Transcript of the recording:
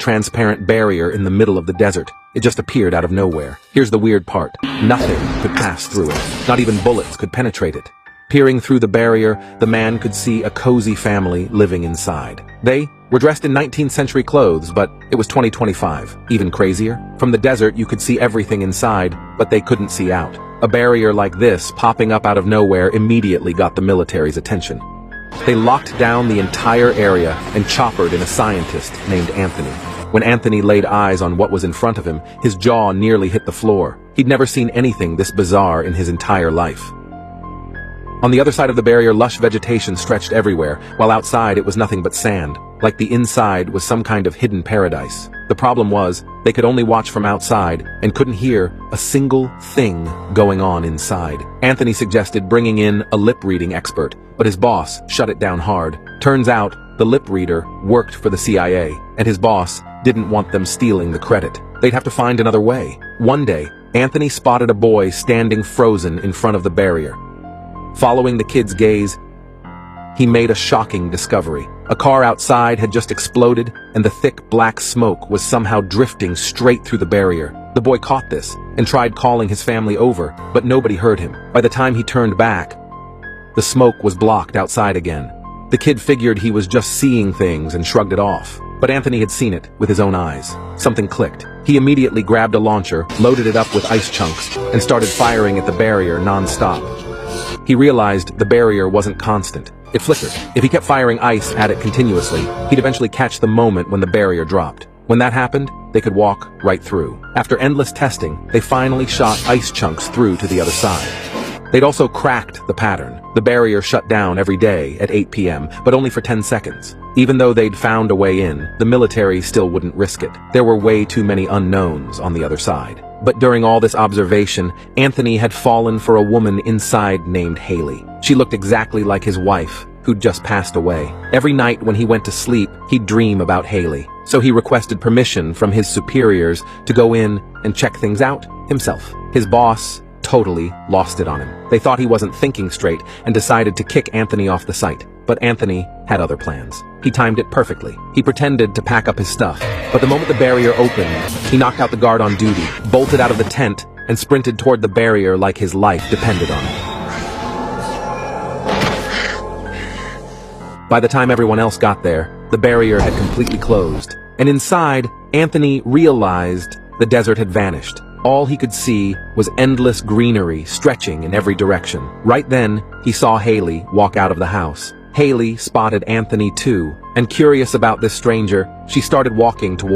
transparent barrier in the middle of the desert. It just appeared out of nowhere. Here's the weird part. Nothing could pass through it. Not even bullets could penetrate it. Peering through the barrier, the man could see a cozy family living inside. They were dressed in 19th century clothes, but it was 2025. Even crazier, from the desert you could see everything inside, but they couldn't see out. A barrier like this, popping up out of nowhere, immediately got the military's attention. They locked down the entire area and choppered in a scientist named Anthony. When Anthony laid eyes on what was in front of him, his jaw nearly hit the floor. He'd never seen anything this bizarre in his entire life. On the other side of the barrier, lush vegetation stretched everywhere, while outside it was nothing but sand, like the inside was some kind of hidden paradise. The problem was, they could only watch from outside and couldn't hear a single thing going on inside. Anthony suggested bringing in a lip-reading expert, but his boss shut it down hard. Turns out, the lip reader worked for the CIA, and his boss didn't want them stealing the credit. They'd have to find another way. One day, Anthony spotted a boy standing frozen in front of the barrier. Following the kid's gaze, he made a shocking discovery. A car outside had just exploded, and the thick black smoke was somehow drifting straight through the barrier. The boy caught this and tried calling his family over, but nobody heard him. By the time he turned back, the smoke was blocked outside again. The kid figured he was just seeing things and shrugged it off. But Anthony had seen it with his own eyes. Something clicked. He immediately grabbed a launcher, loaded it up with ice chunks, and started firing at the barrier non-stop. He realized the barrier wasn't constant. It flickered. If he kept firing ice at it continuously, he'd eventually catch the moment when the barrier dropped. When that happened, they could walk right through. After endless testing, they finally shot ice chunks through to the other side. They'd also cracked the pattern. The barrier shut down every day at 8 p.m., but only for 10 seconds. Even though they'd found a way in, the military still wouldn't risk it. There were way too many unknowns on the other side. But during all this observation, Anthony had fallen for a woman inside named Haley. She looked exactly like his wife, who'd just passed away. Every night when he went to sleep, he'd dream about Haley. So he requested permission from his superiors to go in and check things out himself. His boss totally lost it on him. They thought he wasn't thinking straight and decided to kick Anthony off the site. But Anthony had other plans. He timed it perfectly. He pretended to pack up his stuff, but the moment the barrier opened, he knocked out the guard on duty, bolted out of the tent, and sprinted toward the barrier like his life depended on it. By the time everyone else got there, the barrier had completely closed, and inside, Anthony realized the desert had vanished. All he could see was endless greenery stretching in every direction. Right then, he saw Haley walk out of the house. Haley spotted Anthony too, and curious about this stranger, she started walking toward